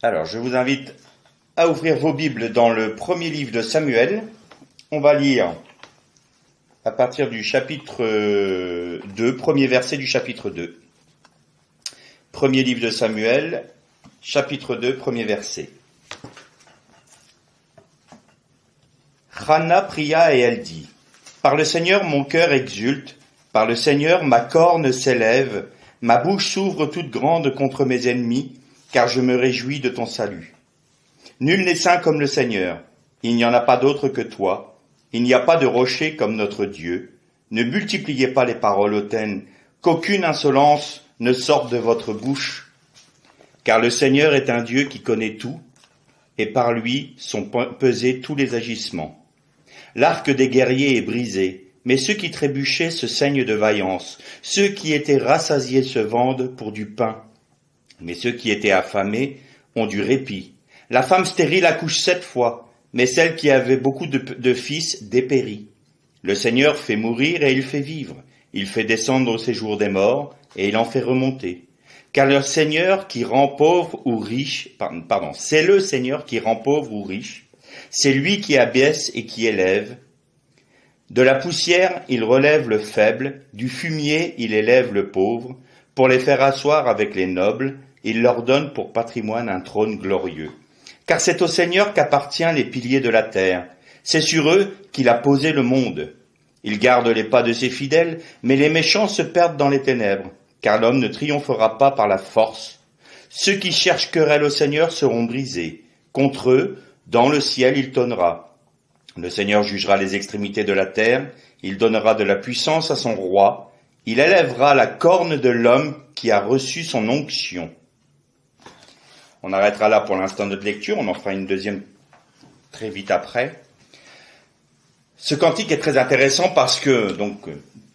Alors, je vous invite à ouvrir vos Bibles dans le premier livre de Samuel. On va lire à partir du chapitre 2, premier verset du chapitre 2. Premier livre de Samuel, chapitre 2, premier verset. Hannah pria et elle dit : Par le Seigneur mon cœur exulte, par le Seigneur ma corne s'élève, ma bouche s'ouvre toute grande contre mes ennemis, car je me réjouis de ton salut. Nul n'est saint comme le Seigneur, il n'y en a pas d'autre que toi, il n'y a pas de rocher comme notre Dieu. Ne multipliez pas les paroles hautaines, qu'aucune insolence ne sorte de votre bouche, car le Seigneur est un Dieu qui connaît tout, et par lui sont pesés tous les agissements. L'arc des guerriers est brisé, mais ceux qui trébuchaient se saignent de vaillance, ceux qui étaient rassasiés se vendent pour du pain. Mais ceux qui étaient affamés ont du répit. La femme stérile accouche 7 fois, mais celle qui avait beaucoup de fils dépérit. Le Seigneur fait mourir et il fait vivre. Il fait descendre au séjour des morts et il en fait remonter. Car le Seigneur qui rend pauvre ou riche, c'est le Seigneur qui rend pauvre ou riche. C'est lui qui abaisse et qui élève. De la poussière, il relève le faible. Du fumier, il élève le pauvre. Pour les faire asseoir avec les nobles, il leur donne pour patrimoine un trône glorieux. Car c'est au Seigneur qu'appartiennent les piliers de la terre. C'est sur eux qu'il a posé le monde. Il garde les pas de ses fidèles, mais les méchants se perdent dans les ténèbres, car l'homme ne triomphera pas par la force. Ceux qui cherchent querelle au Seigneur seront brisés. Contre eux, dans le ciel, il tonnera. Le Seigneur jugera les extrémités de la terre, il donnera de la puissance à son roi, il élèvera la corne de l'homme qui a reçu son onction. On arrêtera là pour l'instant notre lecture, on en fera une deuxième très vite après. Ce cantique est très intéressant parce que,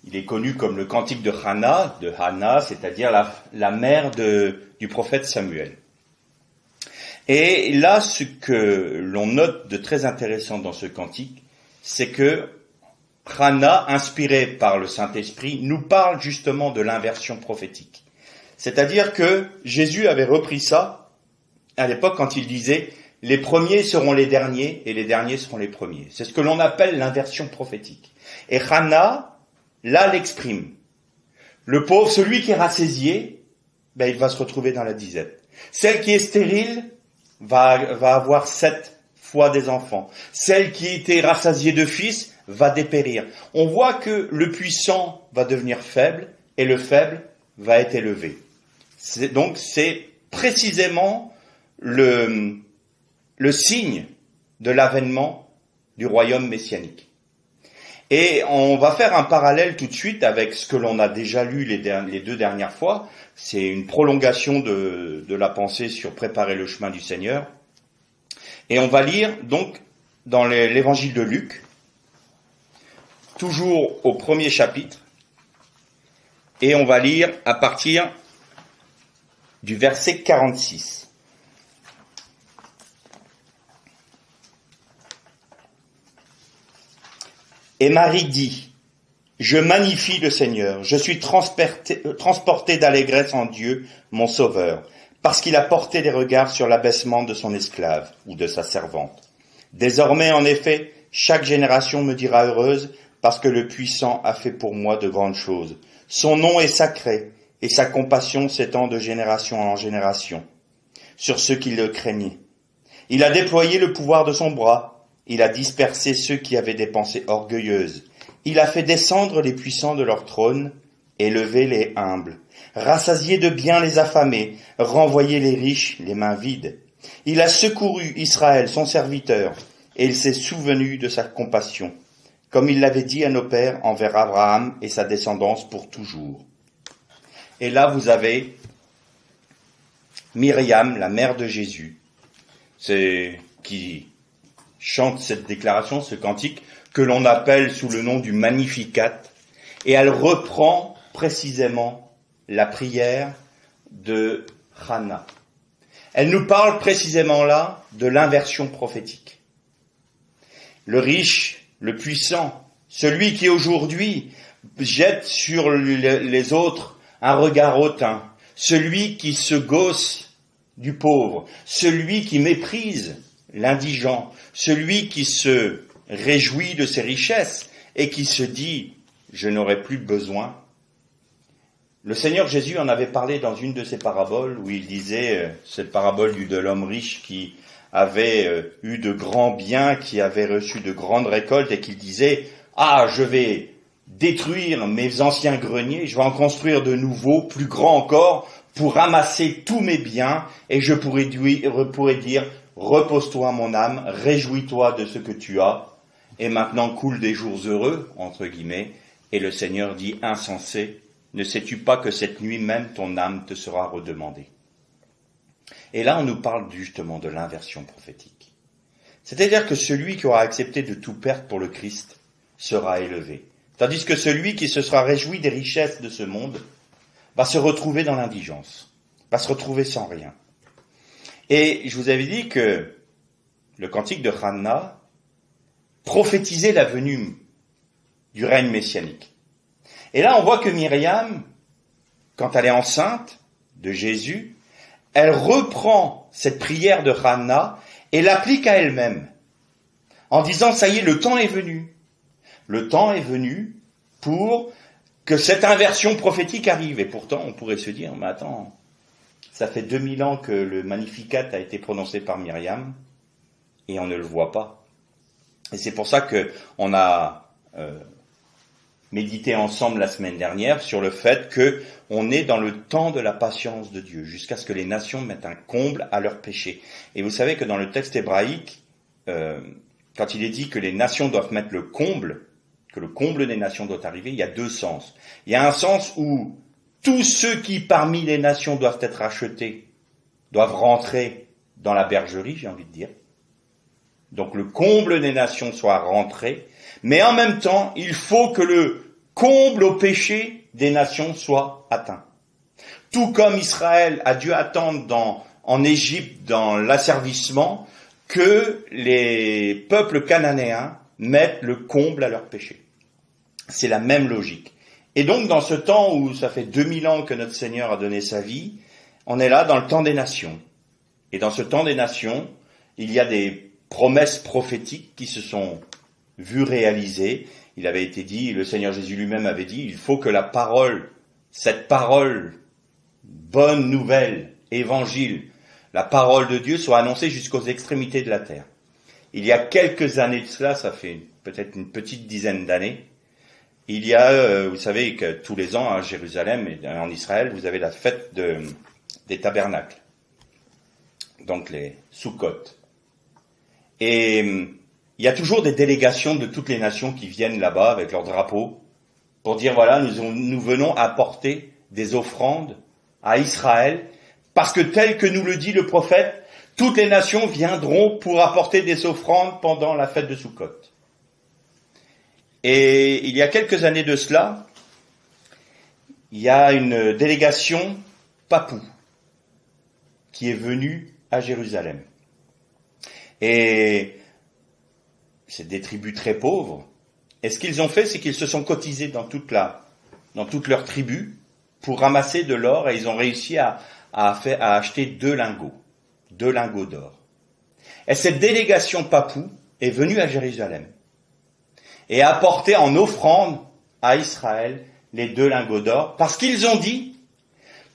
il est connu comme le cantique de Hannah, c'est-à-dire la mère du prophète Samuel. Et là, ce que l'on note de très intéressant dans ce cantique, c'est que Hannah, inspirée par le Saint-Esprit, nous parle justement de l'inversion prophétique. C'est-à-dire que Jésus avait repris ça à l'époque quand il disait « Les premiers seront les derniers et les derniers seront les premiers ». C'est ce que l'on appelle l'inversion prophétique. Et Hannah, là, l'exprime. Le pauvre, celui qui est rassasié, il va se retrouver dans la disette. Celle qui est stérile va avoir 7 fois des enfants. Celle qui était rassasiée de fils va dépérir. On voit que le puissant va devenir faible et le faible va être élevé. C'est précisément le signe de l'avènement du royaume messianique. Et on va faire un parallèle tout de suite avec ce que l'on a déjà lu les 2 dernières fois. C'est une prolongation de la pensée sur préparer le chemin du Seigneur. Et on va lire donc dans l'évangile de Luc, toujours au premier chapitre, et on va lire à partir du verset 46. Et Marie dit : Je magnifie le Seigneur, je suis transportée d'allégresse en Dieu, mon Sauveur, parce qu'il a porté les regards sur l'abaissement de son esclave ou de sa servante. Désormais, en effet, chaque génération me dira heureuse, parce que le puissant a fait pour moi de grandes choses. Son nom est sacré, et sa compassion s'étend de génération en génération, sur ceux qui le craignaient. Il a déployé le pouvoir de son bras, il a dispersé ceux qui avaient des pensées orgueilleuses. Il a fait descendre les puissants de leur trône, élevé les humbles, rassasié de biens les affamés, renvoyé les riches les mains vides. Il a secouru Israël, son serviteur, et il s'est souvenu de sa compassion, comme il l'avait dit à nos pères envers Abraham et sa descendance pour toujours. Et là, vous avez Myriam, la mère de Jésus, qui chante cette déclaration, ce cantique, que l'on appelle sous le nom du Magnificat, et elle reprend précisément la prière de Hannah. Elle nous parle précisément là de l'inversion prophétique. Le riche, le puissant, celui qui aujourd'hui jette sur les autres un regard hautain, celui qui se gausse du pauvre, celui qui méprise l'indigent, celui qui se réjouit de ses richesses et qui se dit « je n'aurai plus de besoin ». Le Seigneur Jésus en avait parlé dans une de ses paraboles où il disait, cette parabole de l'homme riche qui avait eu de grands biens, qui avait reçu de grandes récoltes et qui disait « ah, je vais détruire mes anciens greniers, je vais en construire de nouveaux, plus grands encore, pour ramasser tous mes biens et je pourrais dire « repose-toi mon âme, réjouis-toi de ce que tu as et maintenant coule des jours heureux » entre guillemets. Et le Seigneur dit « insensé, ne sais-tu pas que cette nuit même ton âme te sera redemandée ?» Et là on nous parle justement de l'inversion prophétique. C'est-à-dire que celui qui aura accepté de tout perdre pour le Christ sera élevé. Tandis que celui qui se sera réjoui des richesses de ce monde va se retrouver dans l'indigence, va se retrouver sans rien. Et je vous avais dit que le cantique de Hanna prophétisait la venue du règne messianique. Et là, on voit que Myriam, quand elle est enceinte de Jésus, elle reprend cette prière de Hanna et l'applique à elle-même, en disant, ça y est, le temps est venu. Le temps est venu pour que cette inversion prophétique arrive. Et pourtant, on pourrait se dire, mais attends, ça fait 2000 ans que le Magnificat a été prononcé par Myriam, et on ne le voit pas. Et c'est pour ça que on a médité ensemble la semaine dernière sur le fait que on est dans le temps de la patience de Dieu, jusqu'à ce que les nations mettent un comble à leurs péchés. Et vous savez que dans le texte hébraïque, quand il est dit que les nations doivent mettre le comble, que le comble des nations doit arriver, il y a deux sens. Il y a un sens où tous ceux qui parmi les nations doivent être rachetés, doivent rentrer dans la bergerie, j'ai envie de dire. Donc le comble des nations soit rentré, mais en même temps, il faut que le comble au péché des nations soit atteint. Tout comme Israël a dû attendre en Égypte, dans l'asservissement, que les peuples cananéens mettent le comble à leur péché. C'est la même logique. Et donc, dans ce temps où ça fait 2000 ans que notre Seigneur a donné sa vie, on est là dans le temps des nations. Et dans ce temps des nations, il y a des promesses prophétiques qui se sont vues réaliser. Il avait été dit, le Seigneur Jésus lui-même avait dit, il faut que la parole, cette parole, bonne nouvelle, évangile, la parole de Dieu soit annoncée jusqu'aux extrémités de la terre. Il y a quelques années de cela, ça fait peut-être une petite dizaine d'années, il y a, vous savez que tous les ans à Jérusalem et en Israël, vous avez la fête des tabernacles, donc les Sukkot. Et il y a toujours des délégations de toutes les nations qui viennent là-bas avec leurs drapeaux pour dire voilà, nous venons apporter des offrandes à Israël parce que tel que nous le dit le prophète, toutes les nations viendront pour apporter des offrandes pendant la fête de Sukkot. Et il y a quelques années de cela, il y a une délégation papou qui est venue à Jérusalem. Et c'est des tribus très pauvres. Et ce qu'ils ont fait, c'est qu'ils se sont cotisés dans toutes leurs tribus pour ramasser de l'or et ils ont réussi à acheter 2 lingots d'or. Et cette délégation papou est venue à Jérusalem et a apporté en offrande à Israël les 2 lingots d'or parce qu'ils ont dit,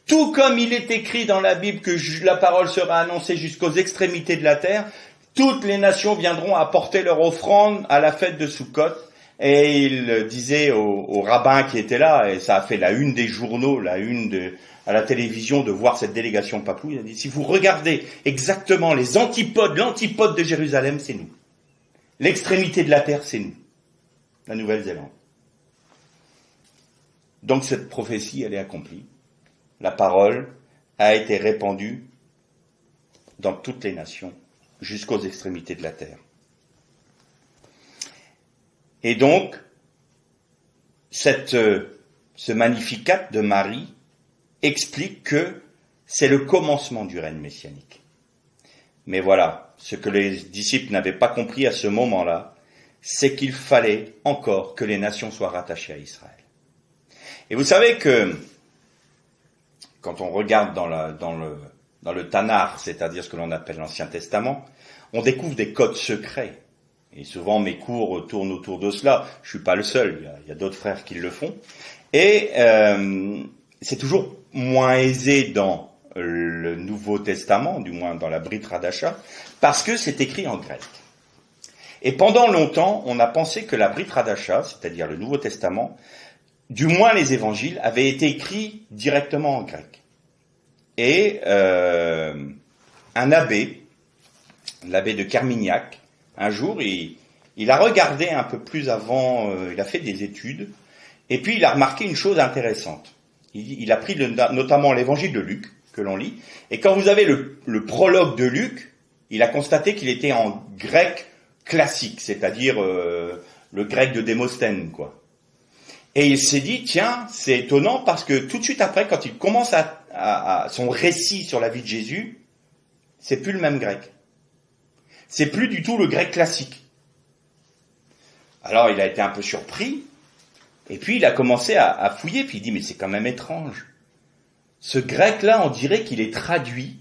tout comme il est écrit dans la Bible que la parole sera annoncée jusqu'aux extrémités de la terre, toutes les nations viendront apporter leur offrande à la fête de Sukkot. Et il disait aux rabbins qui étaient là, et ça a fait la une des journaux, à la télévision de voir cette délégation papou, il a dit, si vous regardez exactement l'antipode de Jérusalem, c'est nous. L'extrémité de la terre, c'est nous. La Nouvelle-Zélande. Donc cette prophétie, elle est accomplie. La parole a été répandue dans toutes les nations, jusqu'aux extrémités de la terre. Et donc, ce Magnificat de Marie explique que c'est le commencement du règne messianique. Mais voilà, ce que les disciples n'avaient pas compris à ce moment-là, c'est qu'il fallait encore que les nations soient rattachées à Israël. Et vous savez que, quand on regarde dans dans le Tanakh, c'est-à-dire ce que l'on appelle l'Ancien Testament, on découvre des codes secrets. Et souvent mes cours tournent autour de cela. Je suis pas le seul, il y a d'autres frères qui le font. Et c'est toujours moins aisé dans le Nouveau Testament, du moins dans la Brit Hadasha, parce que c'est écrit en grec. Et pendant longtemps, on a pensé que la Brit Hadasha, c'est-à-dire le Nouveau Testament, du moins les évangiles, avaient été écrits directement en grec. Et un abbé, l'abbé de Carmignac, un jour, il a regardé un peu plus avant, il a fait des études, et puis il a remarqué une chose intéressante. Il a pris notamment l'évangile de Luc, que l'on lit, et quand vous avez le prologue de Luc, il a constaté qu'il était en grec classique, c'est-à-dire le grec de Démosthène, quoi. Et il s'est dit, tiens, c'est étonnant parce que tout de suite après, quand il commence à son récit sur la vie de Jésus, c'est plus le même grec. C'est plus du tout le grec classique. Alors il a été un peu surpris, et puis il a commencé à fouiller, puis il dit, mais c'est quand même étrange. Ce grec-là, on dirait qu'il est traduit,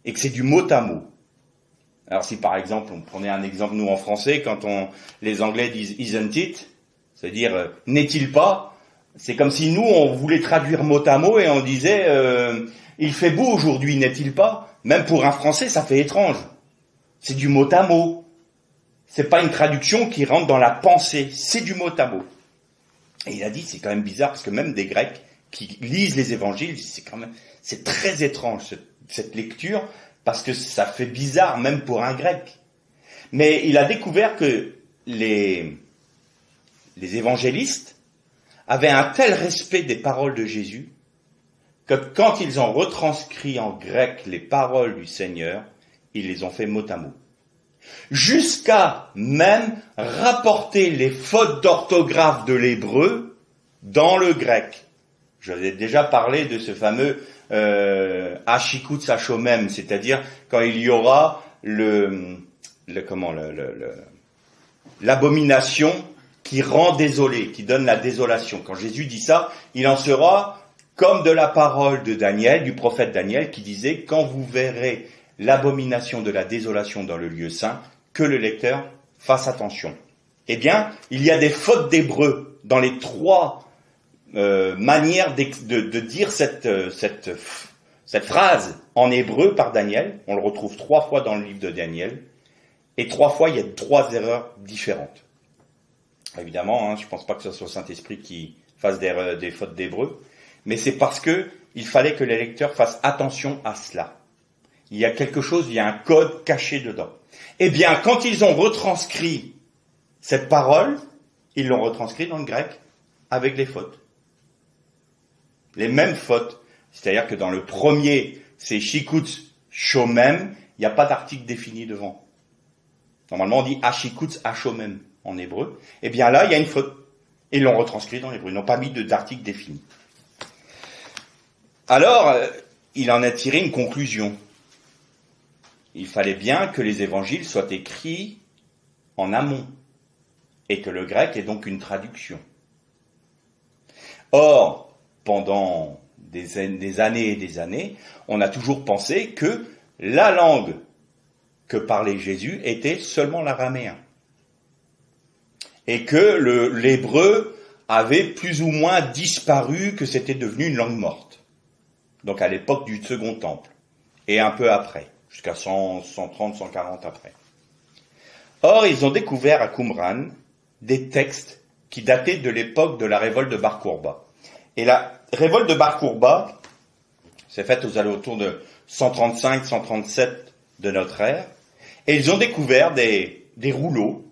et que c'est du mot à mot. Alors si par exemple, on prenait un exemple nous en français, quand les Anglais disent isn't it, c'est-à-dire n'est-il pas, c'est comme si nous on voulait traduire mot à mot et on disait il fait beau aujourd'hui, n'est-il pas? Même pour un Français, ça fait étrange. C'est du mot à mot. C'est pas une traduction qui rentre dans la pensée, c'est du mot à mot. Et il a dit c'est quand même bizarre parce que même des Grecs qui lisent les évangiles, c'est très étrange cette lecture. Parce que ça fait bizarre, même pour un grec. Mais il a découvert que les évangélistes avaient un tel respect des paroles de Jésus, que quand ils ont retranscrit en grec les paroles du Seigneur, ils les ont fait mot à mot. Jusqu'à même rapporter les fautes d'orthographe de l'hébreu dans le grec. Je vous ai déjà parlé de ce fameux Ashikutz Hashomem, c'est-à-dire quand il y aura l'abomination qui rend désolé, qui donne la désolation. Quand Jésus dit ça, il en sera comme de la parole de Daniel, du prophète Daniel, qui disait « Quand vous verrez l'abomination de la désolation dans le lieu saint, que le lecteur fasse attention. » Eh bien, il y a des fautes d'hébreu dans les trois manière de dire cette phrase en hébreu par Daniel. On le retrouve 3 fois dans le livre de Daniel. Et 3 fois, il y a 3 erreurs différentes. Évidemment, je ne pense pas que ce soit le Saint-Esprit qui fasse des fautes d'hébreu. Mais c'est parce que il fallait que les lecteurs fassent attention à cela. Il y a quelque chose, il y a un code caché dedans. Eh bien, quand ils ont retranscrit cette parole, ils l'ont retranscrit dans le grec avec les fautes. Les mêmes fautes. C'est-à-dire que dans le premier, c'est Shikutz Shomem, il n'y a pas d'article défini devant. Normalement, on dit Ashikutz Hashomem en hébreu. Eh bien là, il y a une faute. Et ils l'ont retranscrit dans l'hébreu. Ils n'ont pas mis d'article défini. Alors, il en a tiré une conclusion. Il fallait bien que les évangiles soient écrits en amont. Et que le grec est donc une traduction. Or, pendant des années et des années, on a toujours pensé que la langue que parlait Jésus était seulement l'araméen. Et que l'hébreu avait plus ou moins disparu, que c'était devenu une langue morte. Donc à l'époque du Second Temple. Et un peu après, jusqu'à 130, 140 après. Or, ils ont découvert à Qumran des textes qui dataient de l'époque de la révolte de Bar Kourba. Et la révolte de Bar Kourba s'est faite aux alentours de 135-137 de notre ère. Et ils ont découvert des rouleaux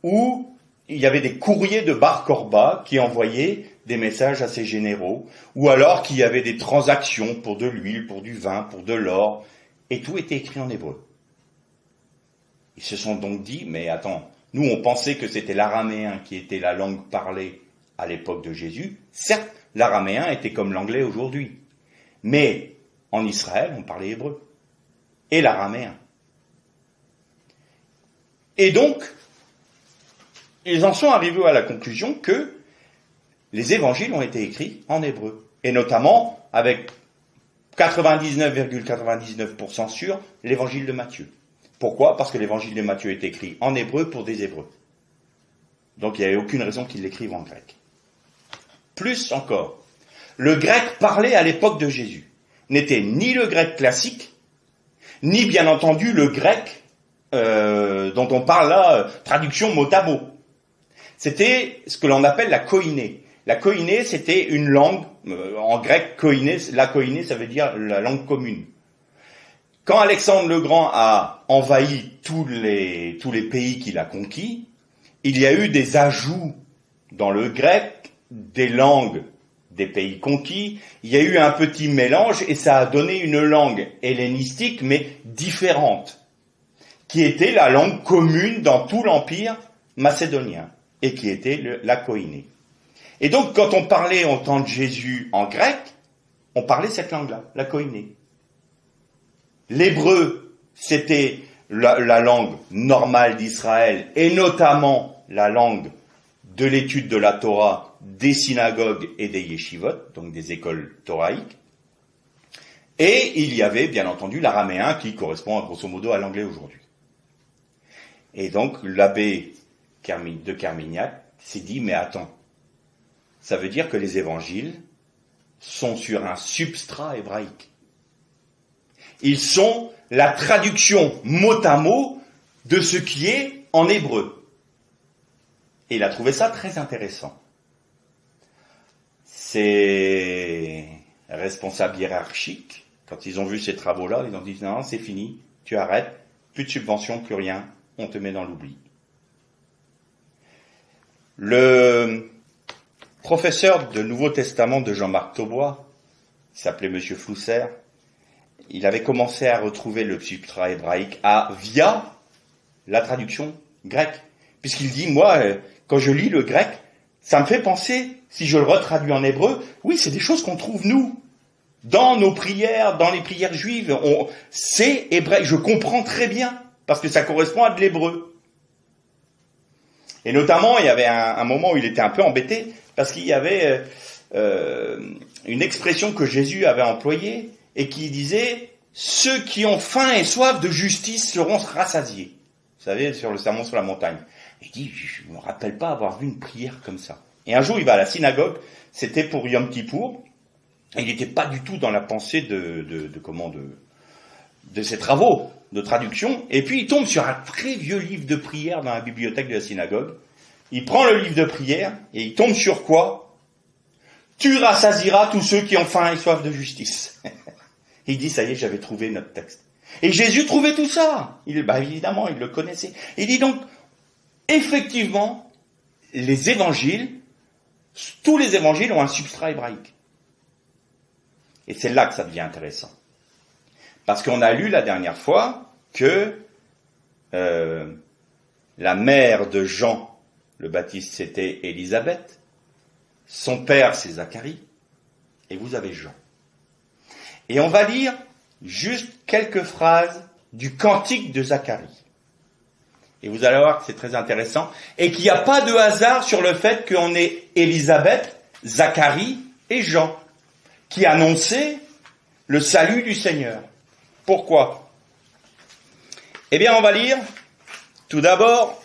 où il y avait des courriers de Bar Kourba qui envoyaient des messages à ses généraux, ou alors qu'il y avait des transactions pour de l'huile, pour du vin, pour de l'or, et tout était écrit en hébreu. Ils se sont donc dit, mais attends, nous on pensait que c'était l'araméen qui était la langue parlée à l'époque de Jésus. Certes, l'araméen était comme l'anglais aujourd'hui. Mais en Israël, on parlait hébreu. Et l'araméen. Et donc, ils en sont arrivés à la conclusion que les évangiles ont été écrits en hébreu. Et notamment avec 99,99% sûr, l'évangile de Matthieu. Pourquoi? Parce que l'évangile de Matthieu est écrit en hébreu pour des Hébreux. Donc il n'y avait aucune raison qu'ils l'écrivent en grec. Plus encore, le grec parlé à l'époque de Jésus n'était ni le grec classique, ni bien entendu le grec dont on parle là, traduction mot à mot. C'était ce que l'on appelle la koiné. La koiné, c'était une langue, en grec, koiné, la koiné, ça veut dire la langue commune. Quand Alexandre le Grand a envahi tous les pays qu'il a conquis, il y a eu des ajouts dans le grec des langues des pays conquis. Il y a eu un petit mélange et ça a donné une langue hellénistique, mais différente, qui était la langue commune dans tout l'empire macédonien et qui était la koiné. Et donc, quand on parlait au temps de Jésus en grec, on parlait cette langue-là, la koiné. L'hébreu, c'était la langue normale d'Israël, et notamment la langue de l'étude de la Torah, des synagogues et des yeshivot, donc des écoles toraïques. Et il y avait, bien entendu, l'araméen qui correspond grosso modo à l'anglais aujourd'hui. Et donc, l'abbé de Carmignac s'est dit, mais attends, ça veut dire que les évangiles sont sur un substrat hébraïque. Ils sont la traduction mot à mot de ce qui est en hébreu. Et il a trouvé ça très intéressant. Ses responsables hiérarchiques, quand ils ont vu ces travaux-là, ils ont dit non, c'est fini, tu arrêtes, plus de subventions, plus rien, on te met dans l'oubli. Le professeur de Nouveau Testament de Jean-Marc Taubois, qui s'appelait Monsieur Flousser, il avait commencé à retrouver le substrat hébraïque via la traduction grecque. Puisqu'il dit, moi, quand je lis le grec, ça me fait penser, si je le retraduis en hébreu, oui, c'est des choses qu'on trouve nous, dans nos prières, dans les prières juives. C'est hébraïque, je comprends très bien, parce que ça correspond à de l'hébreu. Et notamment, il y avait un moment où il était un peu embêté, parce qu'il y avait une expression que Jésus avait employée, et qui disait « Ceux qui ont faim et soif de justice seront rassasiés ». Vous savez, sur le sermon sur la montagne. Il dit « Je ne me rappelle pas avoir vu une prière comme ça ». Et un jour, il va à la synagogue, c'était pour Yom Kippour, et il n'était pas du tout dans la pensée de ses travaux de traduction, et puis il tombe sur un très vieux livre de prière dans la bibliothèque de la synagogue. Il prend le livre de prière, et il tombe sur quoi? « Tu rassasieras tous ceux qui ont faim et soif de justice ». Il dit, ça y est, j'avais trouvé notre texte. Et Jésus trouvait tout ça. Évidemment, il le connaissait. Il dit donc, effectivement, les évangiles, tous les évangiles ont un substrat hébraïque. Et c'est là que ça devient intéressant. Parce qu'on a lu la dernière fois que la mère de Jean le Baptiste, c'était Élisabeth. Son père, c'est Zacharie. Et vous avez Jean. Et on va lire juste quelques phrases du cantique de Zacharie. Et vous allez voir que c'est très intéressant. Et qu'il n'y a pas de hasard sur le fait qu'on ait Élisabeth, Zacharie et Jean, qui annonçaient le salut du Seigneur. Pourquoi? Eh bien, on va lire tout d'abord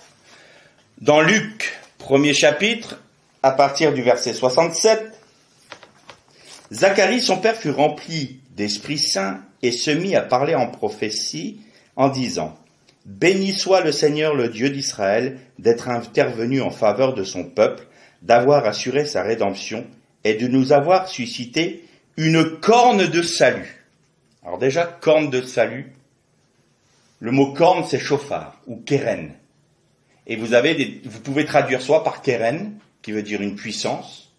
dans Luc, premier chapitre, à partir du verset 67. Zacharie, son père, fut rempli d'Esprit Saint et se mit à parler en prophétie en disant « Béni soit le Seigneur, le Dieu d'Israël, d'être intervenu en faveur de son peuple, d'avoir assuré sa rédemption et de nous avoir suscité une corne de salut. » Alors déjà, corne de salut, le mot corne, c'est chauffard ou kéren. Et vous pouvez traduire soit par kéren, qui veut dire une puissance,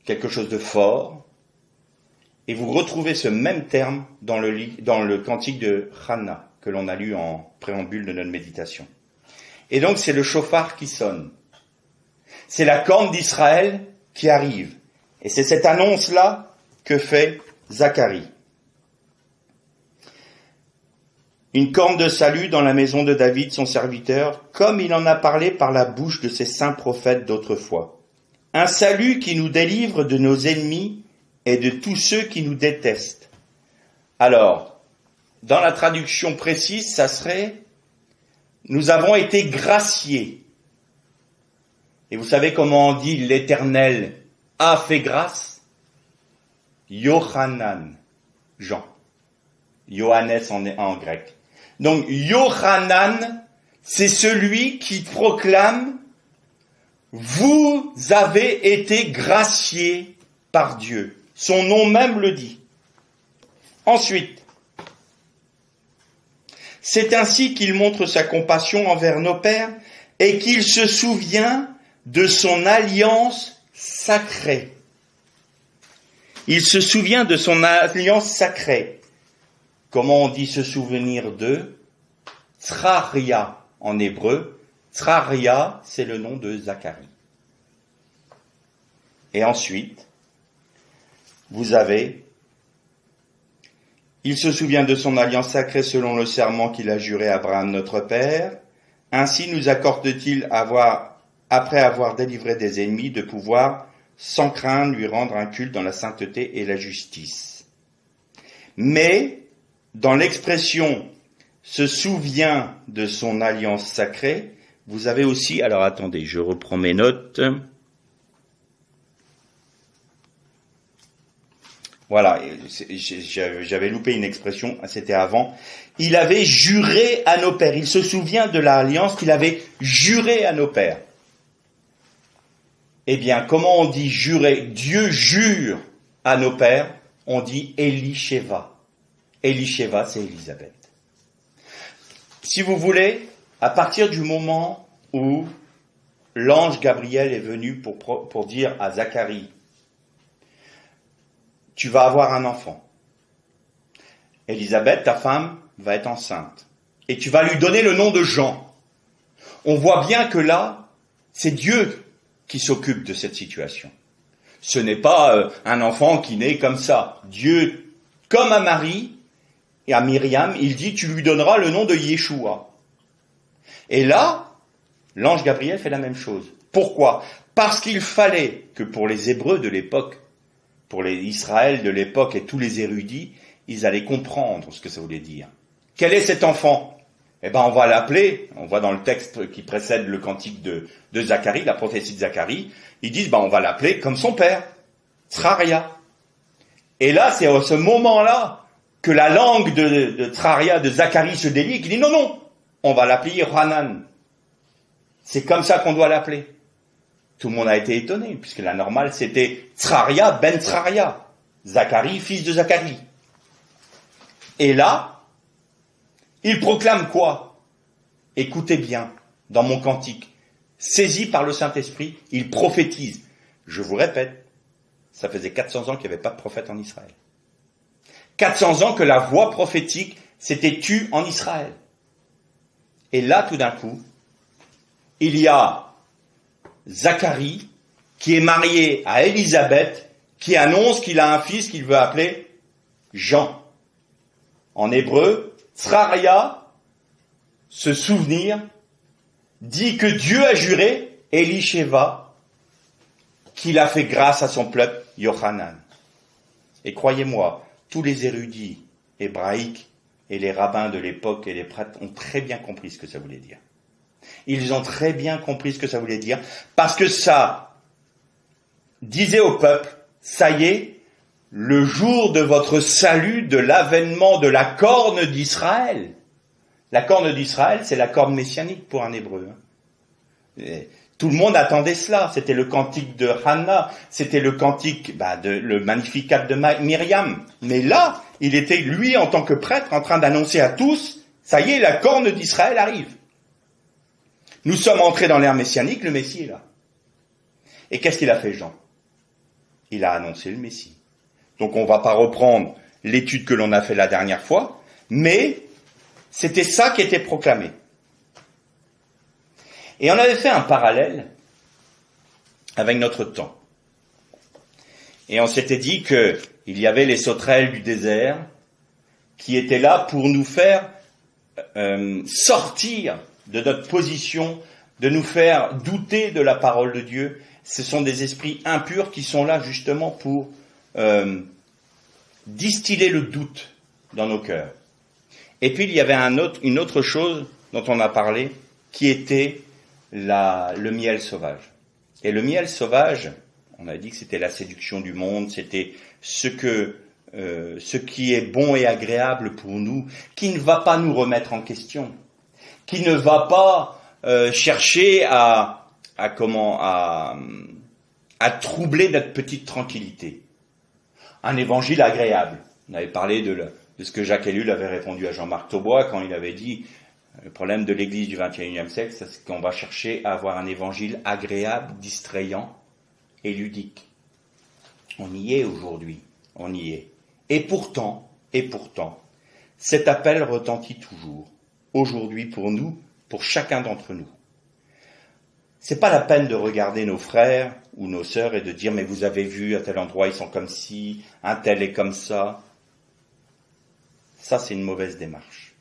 quelque chose de fort, et vous retrouvez ce même terme dans le cantique de Hanna, que l'on a lu en préambule de notre méditation. Et donc c'est le chauffard qui sonne. C'est la corne d'Israël qui arrive. Et c'est cette annonce-là que fait Zacharie. Une corne de salut dans la maison de David, son serviteur, comme il en a parlé par la bouche de ses saints prophètes d'autrefois. Un salut qui nous délivre de nos ennemis et de tous ceux qui nous détestent, Alors, dans la traduction précise, ça serait « Nous avons été graciés ». Et vous savez comment on dit « l'Éternel a fait grâce » Yohanan, Jean. Johannes en grec. Donc, Yohanan, c'est celui qui proclame « Vous avez été graciés par Dieu ». Son nom même le dit. Ensuite, c'est ainsi qu'il montre sa compassion envers nos pères et qu'il se souvient de son alliance sacrée. Il se souvient de son alliance sacrée. Comment on dit se souvenir de? Tzraria en hébreu. Tzraria, c'est le nom de Zacharie. Et ensuite, vous avez, il se souvient de son alliance sacrée selon le serment qu'il a juré à Abraham notre père. Ainsi nous accorde-t-il après avoir délivré des ennemis, de pouvoir, sans crainte, lui rendre un culte dans la sainteté et la justice. Mais, dans l'expression « se souvient de son alliance sacrée », vous avez aussi, alors attendez, je reprends mes notes. Voilà, j'avais loupé une expression, c'était avant. Il avait juré à nos pères. Il se souvient de l'alliance qu'il avait juré à nos pères. Eh bien, comment on dit jurer? Dieu jure à nos pères, on dit Elisheva. Elisheva, c'est Élisabeth. Si vous voulez, à partir du moment où l'ange Gabriel est venu pour dire à Zacharie, tu vas avoir un enfant. Élisabeth, ta femme, va être enceinte. Et tu vas lui donner le nom de Jean. On voit bien que là, c'est Dieu qui s'occupe de cette situation. Ce n'est pas un enfant qui naît comme ça. Dieu, comme à Marie et à Myriam, il dit, tu lui donneras le nom de Yeshua. Et là, l'ange Gabriel fait la même chose. Pourquoi? Parce qu'il fallait que pour les Hébreux de l'époque, pour les Israël de l'époque et tous les érudits, ils allaient comprendre ce que ça voulait dire. Quel est cet enfant? Eh bien, on va l'appeler, on voit dans le texte qui précède le cantique de Zacharie, la prophétie de Zacharie, ils disent, on va l'appeler comme son père, Tzraria. Et là, c'est à ce moment-là que la langue de Tzraria, de Zacharie se délie, qui dit, non, on va l'appeler Yohanan. C'est comme ça qu'on doit l'appeler. Tout le monde a été étonné, puisque la normale, c'était Tzraria ben Tzraria. Zacharie, fils de Zacharie. Et là, il proclame quoi? Écoutez bien, dans mon cantique, saisi par le Saint-Esprit, il prophétise. Je vous répète, ça faisait 400 ans qu'il n'y avait pas de prophète en Israël. 400 ans que la voix prophétique s'était tue en Israël. Et là, tout d'un coup, il y a Zacharie, qui est marié à Élisabeth, qui annonce qu'il a un fils qu'il veut appeler Jean. En hébreu, Tzraria, se souvenir, dit que Dieu a juré, Elisheva, qu'il a fait grâce à son peuple, Yohanan. Et croyez-moi, tous les érudits hébraïques et les rabbins de l'époque et les prêtres ont très bien compris ce que ça voulait dire. Ils ont très bien compris ce que ça voulait dire, parce que ça disait au peuple, ça y est, le jour de votre salut, de l'avènement de la corne d'Israël. La corne d'Israël, c'est la corne messianique pour un hébreu. Et tout le monde attendait cela. C'était le cantique de Hannah, c'était le cantique, le Magnificat de Myriam. Mais là, il était, lui, en tant que prêtre, en train d'annoncer à tous, ça y est, la corne d'Israël arrive. Nous sommes entrés dans l'ère messianique, le Messie est là. Et qu'est-ce qu'il a fait, Jean? Il a annoncé le Messie. Donc on ne va pas reprendre l'étude que l'on a fait la dernière fois, mais c'était ça qui était proclamé. Et on avait fait un parallèle avec notre temps. Et on s'était dit qu'il y avait les sauterelles du désert qui étaient là pour nous faire sortir de notre position, de nous faire douter de la parole de Dieu. Ce sont des esprits impurs qui sont là justement pour distiller le doute dans nos cœurs. Et puis il y avait une autre chose dont on a parlé, qui était le miel sauvage. Et le miel sauvage, on a dit que c'était la séduction du monde, c'était ce qui est bon et agréable pour nous, qui ne va pas nous remettre en question, qui ne va pas chercher à troubler notre petite tranquillité. Un évangile agréable. On avait parlé de ce que Jacques Ellul avait répondu à Jean-Marc Taubois quand il avait dit le problème de l'Église du XXIe siècle, c'est qu'on va chercher à avoir un évangile agréable, distrayant et ludique. On y est aujourd'hui, on y est. Et pourtant, cet appel retentit toujours, aujourd'hui pour nous, pour chacun d'entre nous. C'est pas la peine de regarder nos frères ou nos sœurs et de dire « mais vous avez vu, à tel endroit, ils sont comme ci, un tel est comme ça ». Ça, c'est une mauvaise démarche.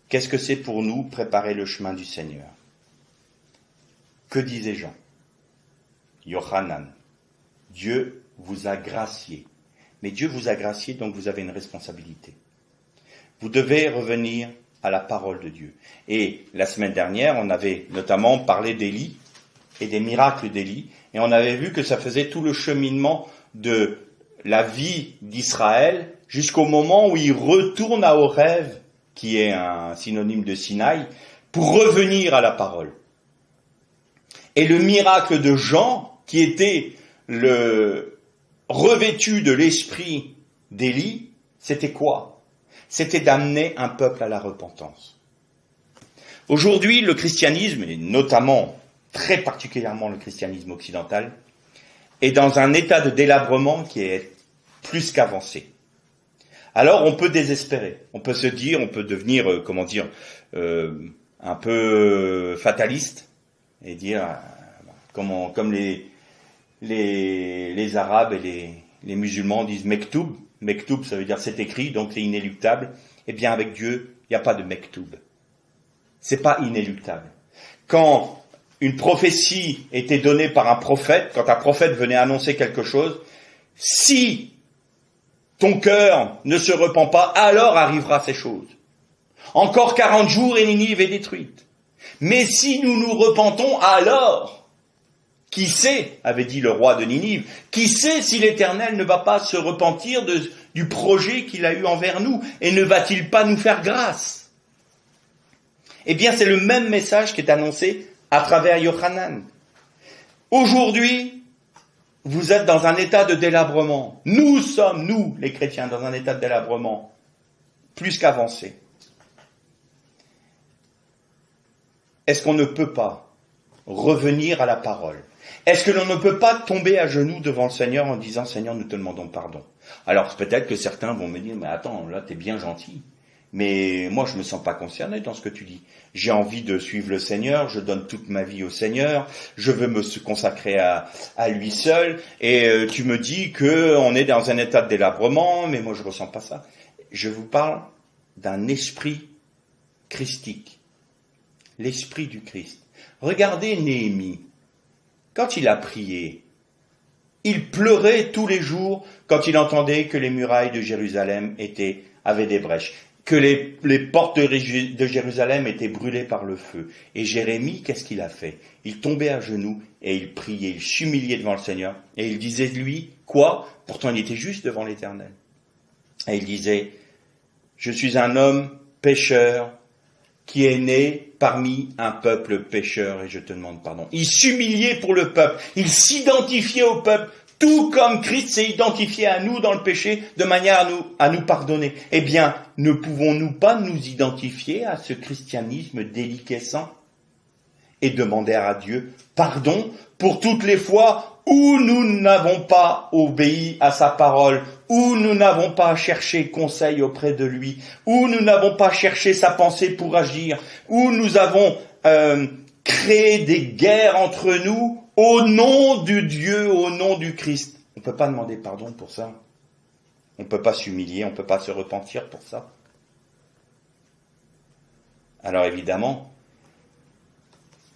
Qu'est-ce que c'est pour nous préparer le chemin du Seigneur? Que disait Jean? Yohanan, Dieu vous a gracié. Mais Dieu vous a gracié, donc vous avez une responsabilité. Vous devez revenir à la parole de Dieu. Et la semaine dernière, on avait notamment parlé d'Élie et des miracles d'Élie, et on avait vu que ça faisait tout le cheminement de la vie d'Israël jusqu'au moment où il retourne à Horeb, qui est un synonyme de Sinaï, pour revenir à la parole. Et le miracle de Jean, qui était le revêtu de l'esprit d'Élie, c'était quoi? C'était d'amener un peuple à la repentance. Aujourd'hui, le christianisme, et notamment, très particulièrement le christianisme occidental, est dans un état de délabrement qui est plus qu'avancé. Alors on peut désespérer, on peut se dire, on peut devenir, un peu fataliste, et dire, comme les Arabes et les musulmans disent mektoub. Mektoub, ça veut dire c'est écrit, donc c'est inéluctable. Eh bien, avec Dieu, il n'y a pas de mektoub. C'est pas inéluctable. Quand une prophétie était donnée par un prophète, quand un prophète venait annoncer quelque chose, si ton cœur ne se repent pas, alors arrivera ces choses. Encore 40 jours et Ninive est détruite. Mais si nous nous repentons, alors, qui sait, avait dit le roi de Ninive, qui sait si l'Éternel ne va pas se repentir du projet qu'il a eu envers nous et ne va-t-il pas nous faire grâce? Eh bien, c'est le même message qui est annoncé à travers Yohanan. Aujourd'hui, vous êtes dans un état de délabrement. Nous sommes, nous, les chrétiens, dans un état de délabrement plus qu'avancé. Est-ce qu'on ne peut pas revenir à la parole? Est-ce que l'on ne peut pas tomber à genoux devant le Seigneur en disant « Seigneur, nous te demandons pardon ». Alors peut-être que certains vont me dire « Mais attends, là t'es bien gentil, mais moi je me sens pas concerné dans ce que tu dis. J'ai envie de suivre le Seigneur, je donne toute ma vie au Seigneur, je veux me consacrer à lui seul, et tu me dis qu'on est dans un état de délabrement, mais moi je ressens pas ça. » Je vous parle d'un esprit christique, l'esprit du Christ. Regardez Néhémie. Quand il a prié, il pleurait tous les jours quand il entendait que les murailles de Jérusalem avaient des brèches, que les portes de Jérusalem étaient brûlées par le feu. Et Jérémie, qu'est-ce qu'il a fait? Il tombait à genoux et il priait, il s'humiliait devant le Seigneur. Et il disait, lui, quoi? Pourtant, il était juste devant l'Éternel. Et il disait, je suis un homme pécheur, qui est né parmi un peuple pécheur et je te demande pardon. Il s'humiliait pour le peuple, il s'identifiait au peuple, tout comme Christ s'est identifié à nous dans le péché de manière à nous pardonner. Eh bien, ne pouvons-nous pas nous identifier à ce christianisme déliquescent et demander à Dieu pardon pour toutes les fois où nous n'avons pas obéi à sa parole, où nous n'avons pas cherché conseil auprès de lui, où nous n'avons pas cherché sa pensée pour agir, où nous avons créé des guerres entre nous au nom du Dieu, au nom du Christ. On ne peut pas demander pardon pour ça. On ne peut pas s'humilier, on ne peut pas se repentir pour ça. Alors évidemment,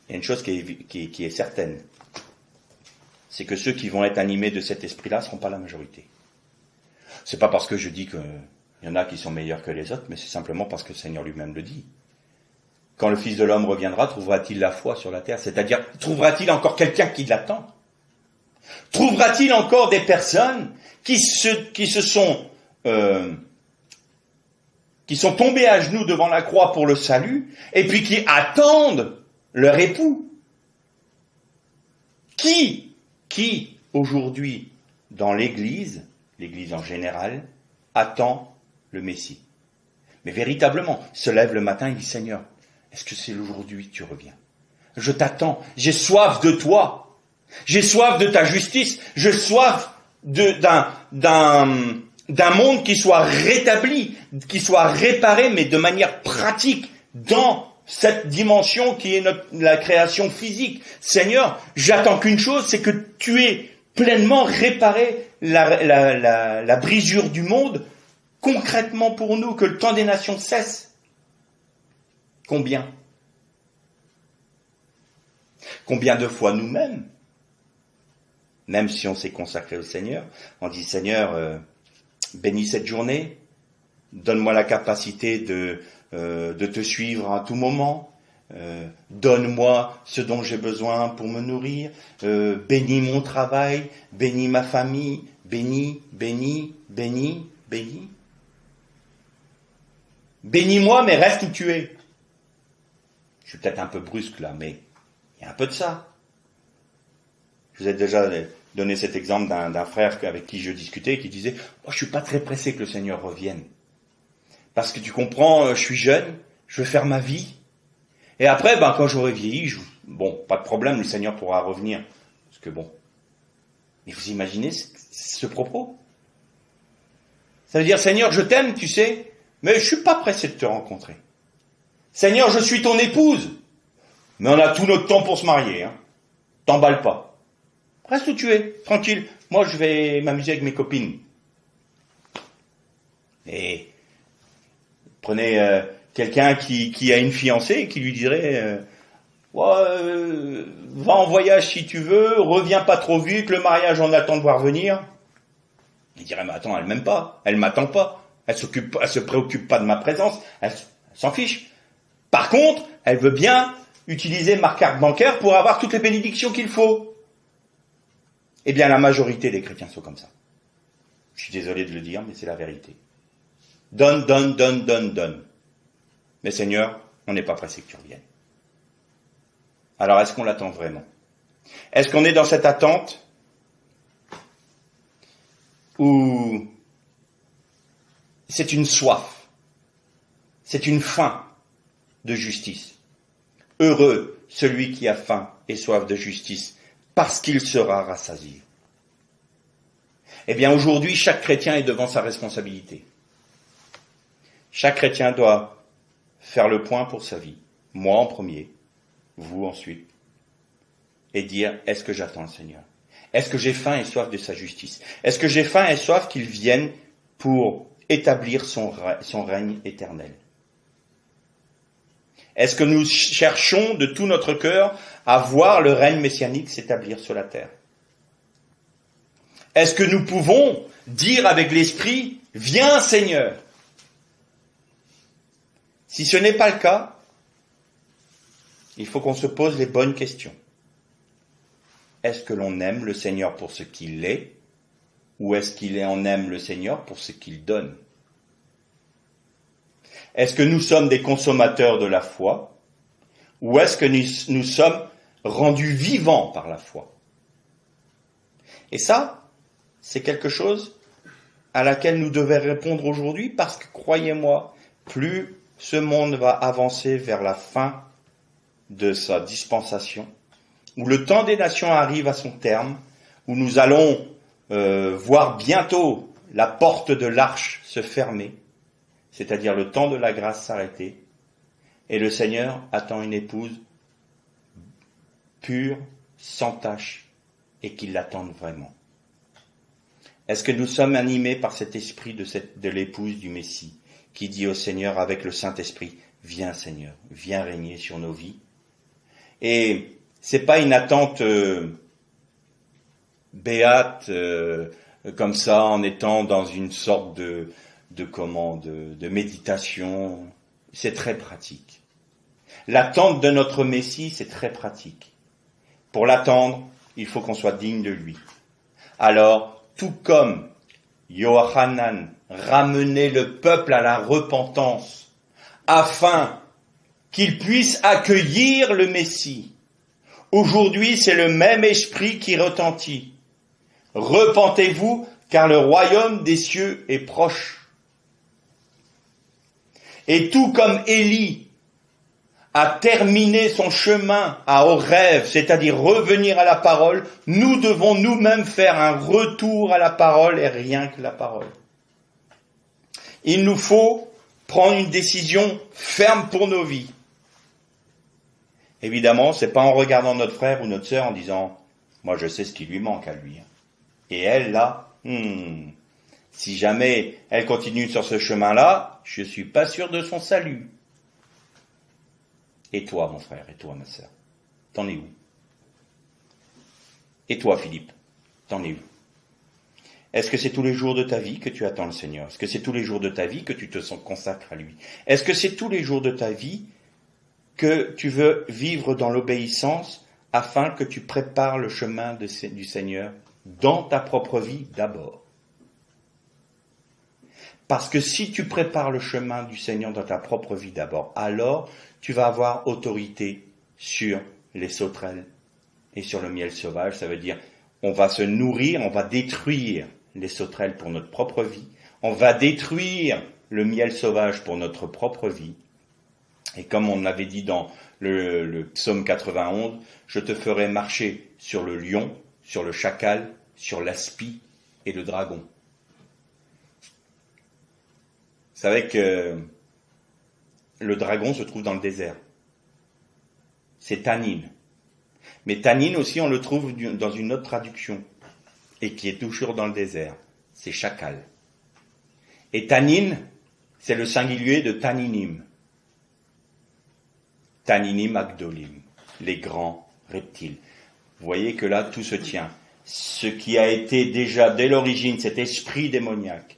il y a une chose qui est certaine, c'est que ceux qui vont être animés de cet esprit-là ne seront pas la majorité. C'est pas parce que je dis qu'il Il y en a qui sont meilleurs que les autres, mais c'est simplement parce que le Seigneur lui-même le dit. Quand le Fils de l'homme reviendra, trouvera-t-il la foi sur la terre? C'est-à-dire, trouvera-t-il encore quelqu'un qui l'attend? Trouvera-t-il encore des personnes qui sont tombées à genoux devant la croix pour le salut, et puis qui attendent leur époux? Qui aujourd'hui, dans l'Église en général, attend le Messie? Mais véritablement, se lève le matin et dit, Seigneur, est-ce que c'est aujourd'hui que tu reviens? Je t'attends, j'ai soif de toi. J'ai soif de ta justice, j'ai soif d'un monde qui soit rétabli, qui soit réparé, mais de manière pratique, dans cette dimension qui est la création physique. Seigneur, j'attends qu'une chose, c'est que tu aies pleinement réparé la brisure du monde, concrètement pour nous, que le temps des nations cesse. Combien de fois nous-mêmes, même si on s'est consacré au Seigneur, on dit, Seigneur, bénis cette journée, donne-moi la capacité de te suivre à tout moment, donne-moi ce dont j'ai besoin pour me nourrir, bénis mon travail, bénis ma famille, bénis. Bénis-moi, mais reste où tu es. Je suis peut-être un peu brusque là, mais il y a un peu de ça. Je vous ai déjà donné cet exemple d'un frère avec qui je discutais, qui disait « je suis pas très pressé que le Seigneur revienne. Parce que tu comprends, je suis jeune, je veux faire ma vie. Et après, quand j'aurai vieilli, pas de problème, le Seigneur pourra revenir. » Parce que mais vous imaginez ce propos? Ça veut dire « Seigneur, je t'aime, tu sais, mais je suis pas pressé de te rencontrer. Seigneur, je suis ton épouse, mais on a tout notre temps pour se marier. Hein. T'emballe pas. Reste où tu es, tranquille. Moi, je vais m'amuser avec mes copines. » Et prenez quelqu'un qui a une fiancée et qui lui dirait va en voyage si tu veux, reviens pas trop vite, le mariage on attend de voir venir. Il dirait mais attends, elle m'aime pas, elle m'attend pas, elle se préoccupe pas de ma présence, elle s'en fiche. Par contre, elle veut bien utiliser ma carte bancaire pour avoir toutes les bénédictions qu'il faut. Eh bien, la majorité des chrétiens sont comme ça. Je suis désolé de le dire, mais c'est la vérité. Donne. Mais Seigneur, on n'est pas pressé que tu reviennes. Alors, est-ce qu'on l'attend vraiment? Est-ce qu'on est dans cette attente où c'est une soif, c'est une faim de justice? Heureux celui qui a faim et soif de justice, parce qu'il sera rassasié. Eh bien, aujourd'hui, chaque chrétien est devant sa responsabilité. Chaque chrétien doit faire le point pour sa vie. Moi en premier, vous ensuite. Et dire, est-ce que j'attends le Seigneur? Est-ce que j'ai faim et soif de sa justice? Est-ce que j'ai faim et soif qu'il vienne pour établir son règne éternel? Est-ce que nous cherchons de tout notre cœur à voir le règne messianique s'établir sur la terre? Est-ce que nous pouvons dire avec l'esprit, viens Seigneur? Si ce n'est pas le cas, il faut qu'on se pose les bonnes questions. Est-ce que l'on aime le Seigneur pour ce qu'il est, ou est-ce qu'on aime le Seigneur pour ce qu'il donne? Est-ce que nous sommes des consommateurs de la foi, ou est-ce que nous sommes rendus vivants par la foi? Et ça, c'est quelque chose à laquelle nous devons répondre aujourd'hui, parce que, croyez-moi, plus ce monde va avancer vers la fin de sa dispensation, où le temps des nations arrive à son terme, où nous allons voir bientôt la porte de l'arche se fermer, c'est-à-dire le temps de la grâce s'arrêter, et le Seigneur attend une épouse pure, sans tache, et qui l'attende vraiment. Est-ce que nous sommes animés par cet esprit de l'épouse du Messie, qui dit au Seigneur avec le Saint-Esprit, viens Seigneur, viens régner sur nos vies? Et c'est pas une attente béate, comme ça, en étant dans une sorte de méditation. C'est très pratique. L'attente de notre Messie, c'est très pratique. Pour l'attendre, il faut qu'on soit digne de lui. Alors, tout comme Yohanan ramenait le peuple à la repentance, afin qu'il puisse accueillir le Messie, aujourd'hui, c'est le même esprit qui retentit. Repentez-vous, car le royaume des cieux est proche. Et tout comme Élie a terminé son chemin à Horeb, c'est-à-dire revenir à la parole, nous devons nous-mêmes faire un retour à la parole et rien que la parole. Il nous faut prendre une décision ferme pour nos vies. Évidemment, c'est pas en regardant notre frère ou notre sœur en disant « moi je sais ce qui lui manque à lui ». Et elle, là, si jamais elle continue sur ce chemin-là, je suis pas sûr de son salut. Et toi, mon frère, et toi, ma sœur, t'en es où? Et toi, Philippe, t'en es où? Est-ce que c'est tous les jours de ta vie que tu attends le Seigneur? Est-ce que c'est tous les jours de ta vie que tu te consacres à lui? Est-ce que c'est tous les jours de ta vie que tu veux vivre dans l'obéissance afin que tu prépares le chemin du Seigneur dans ta propre vie d'abord? Parce que si tu prépares le chemin du Seigneur dans ta propre vie d'abord, alors tu vas avoir autorité sur les sauterelles et sur le miel sauvage. Ça veut dire, on va se nourrir, on va détruire les sauterelles pour notre propre vie, on va détruire le miel sauvage pour notre propre vie. Et comme on avait dit dans le psaume 91, je te ferai marcher sur le lion, sur le chacal, sur l'aspi et le dragon. Vous savez que le dragon se trouve dans le désert. C'est Tanin. Mais Tanin aussi, on le trouve dans une autre traduction, et qui est toujours dans le désert. C'est chacal. Et Tanin, c'est le singulier de Taninim. Taninim Agdolim, les grands reptiles. Vous voyez que là, tout se tient. Ce qui a été déjà, dès l'origine, cet esprit démoniaque,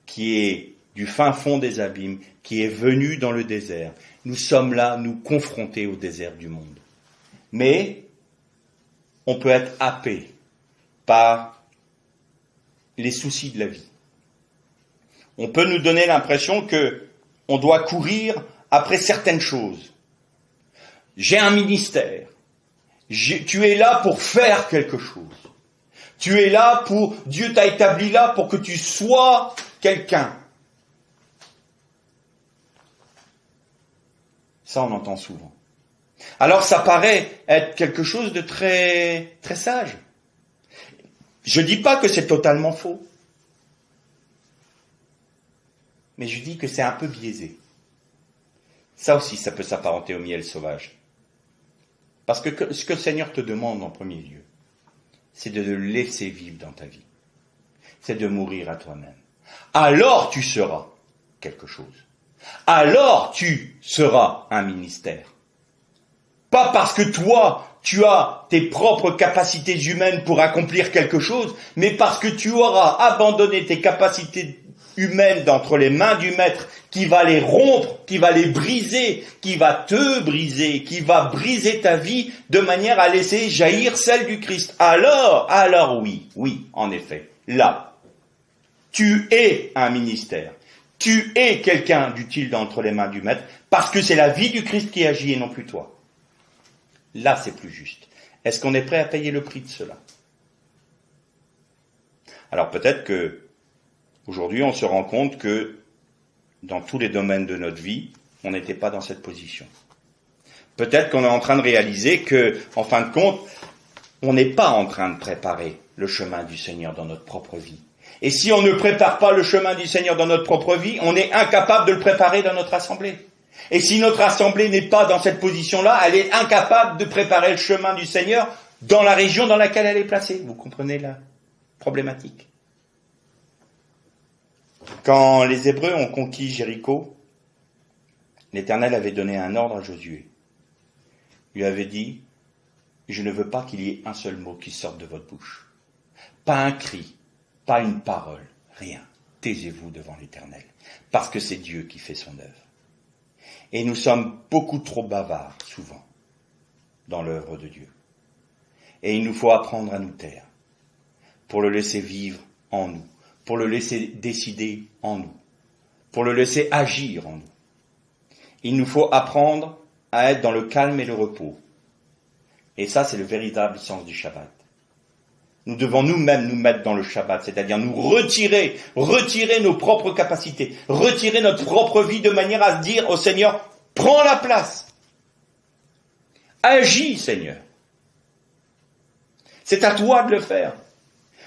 qui est du fin fond des abîmes, qui est venu dans le désert. Nous sommes là, nous confrontés au désert du monde. Mais, on peut être happé par les soucis de la vie. On peut nous donner l'impression que on doit courir après certaines choses. J'ai un ministère. Tu es là pour faire quelque chose. Tu es là pour, Dieu t'a établi là pour que tu sois quelqu'un. Ça, on entend souvent. Alors, ça paraît être quelque chose de très, très sage. Je dis pas que c'est totalement faux. Mais je dis que c'est un peu biaisé. Ça aussi, ça peut s'apparenter au miel sauvage. Parce que ce que le Seigneur te demande en premier lieu, c'est de le laisser vivre dans ta vie. C'est de mourir à toi-même. Alors tu seras quelque chose. Alors tu seras un ministère. Pas parce que toi, tu as tes propres capacités humaines pour accomplir quelque chose, mais parce que tu auras abandonné tes capacités humaines d'entre les mains du Maître, qui va les rompre, qui va les briser, qui va te briser, qui va briser ta vie de manière à laisser jaillir celle du Christ. Alors oui, en effet, là, tu es un ministère. Tu es quelqu'un d'utile d'entre les mains du Maître, parce que c'est la vie du Christ qui agit et non plus toi. Là, c'est plus juste. Est-ce qu'on est prêt à payer le prix de cela? Alors peut-être que aujourd'hui, on se rend compte que dans tous les domaines de notre vie, on n'était pas dans cette position. Peut-être qu'on est en train de réaliser que, en fin de compte, on n'est pas en train de préparer le chemin du Seigneur dans notre propre vie. Et si on ne prépare pas le chemin du Seigneur dans notre propre vie, on est incapable de le préparer dans notre assemblée. Et si notre assemblée n'est pas dans cette position-là, elle est incapable de préparer le chemin du Seigneur dans la région dans laquelle elle est placée. Vous comprenez la problématique? Quand les Hébreux ont conquis Jéricho, l'Éternel avait donné un ordre à Josué. Il lui avait dit, je ne veux pas qu'il y ait un seul mot qui sorte de votre bouche. Pas un cri, pas une parole, rien. taisez-vous devant l'Éternel, parce que c'est Dieu qui fait son œuvre. Et nous sommes beaucoup trop bavards, souvent, dans l'œuvre de Dieu. Et il nous faut apprendre à nous taire, pour le laisser vivre en nous, pour le laisser décider en nous, pour le laisser agir en nous. Il nous faut apprendre à être dans le calme et le repos. Et ça, c'est le véritable sens du Shabbat. Nous devons nous-mêmes nous mettre dans le Shabbat, c'est-à-dire nous retirer nos propres capacités, retirer notre propre vie de manière à se dire au Seigneur, prends la place. Agis, Seigneur. C'est à toi de le faire.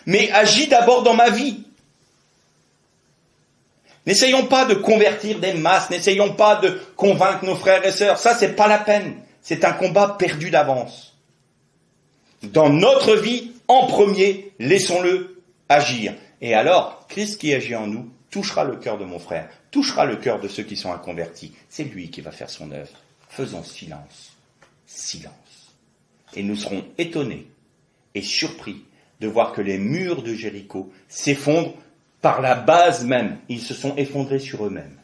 Mais agis d'abord dans ma vie. N'essayons pas de convertir des masses, n'essayons pas de convaincre nos frères et sœurs. Ça, c'est pas la peine. C'est un combat perdu d'avance. Dans notre vie, en premier, laissons-le agir. Et alors, Christ qui agit en nous touchera le cœur de mon frère, touchera le cœur de ceux qui sont inconvertis. C'est lui qui va faire son œuvre. Faisons silence. Silence. Et nous serons étonnés et surpris de voir que les murs de Jéricho s'effondrent par la base même. Ils se sont effondrés sur eux-mêmes.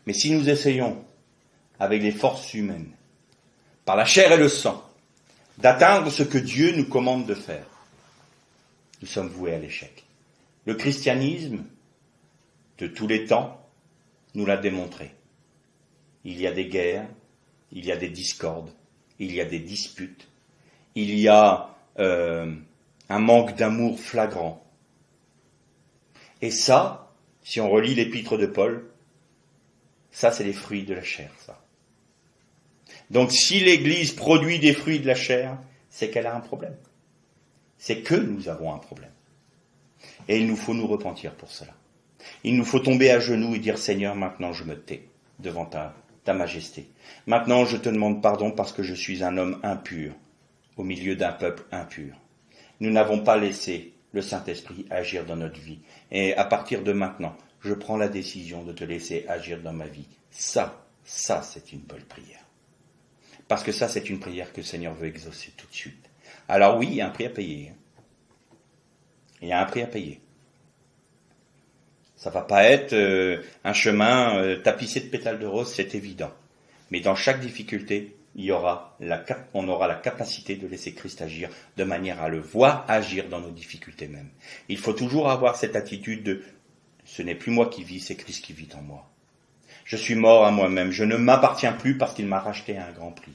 Mais si nous essayons, avec les forces humaines, par la chair et le sang, d'atteindre ce que Dieu nous commande de faire, nous sommes voués à l'échec. Le christianisme, de tous les temps, nous l'a démontré. Il y a des guerres, il y a des discordes, il y a des disputes, il y a un manque d'amour flagrant. Et ça, si on relit l'épître de Paul, ça c'est les fruits de la chair, ça. Donc si l'Église produit des fruits de la chair, c'est qu'elle a un problème. C'est que nous avons un problème. Et il nous faut nous repentir pour cela. Il nous faut tomber à genoux et dire, Seigneur, maintenant je me tais devant ta majesté. Maintenant je te demande pardon parce que je suis un homme impur, au milieu d'un peuple impur. Nous n'avons pas laissé le Saint-Esprit agir dans notre vie. Et à partir de maintenant, je prends la décision de te laisser agir dans ma vie. Ça c'est une bonne prière. Parce que ça, c'est une prière que le Seigneur veut exaucer tout de suite. Alors oui, il y a un prix à payer. Il y a un prix à payer. Ça va pas être un chemin tapissé de pétales de rose, c'est évident. Mais dans chaque difficulté, on aura la capacité de laisser Christ agir de manière à le voir agir dans nos difficultés même. Il faut toujours avoir cette attitude de « ce n'est plus moi qui vis, c'est Christ qui vit en moi ». Je suis mort à moi-même, je ne m'appartiens plus parce qu'il m'a racheté à un grand prix.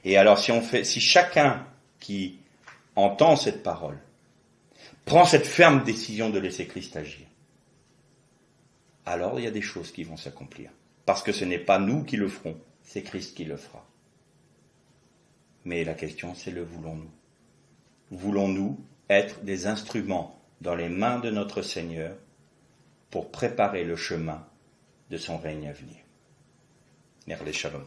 Et alors si chacun qui entend cette parole prend cette ferme décision de laisser Christ agir, alors il y a des choses qui vont s'accomplir. Parce que ce n'est pas nous qui le ferons, c'est Christ qui le fera. Mais la question, c'est le voulons-nous. Voulons-nous être des instruments dans les mains de notre Seigneur pour préparer le chemin de son règne à venir. Nerlé Shalom.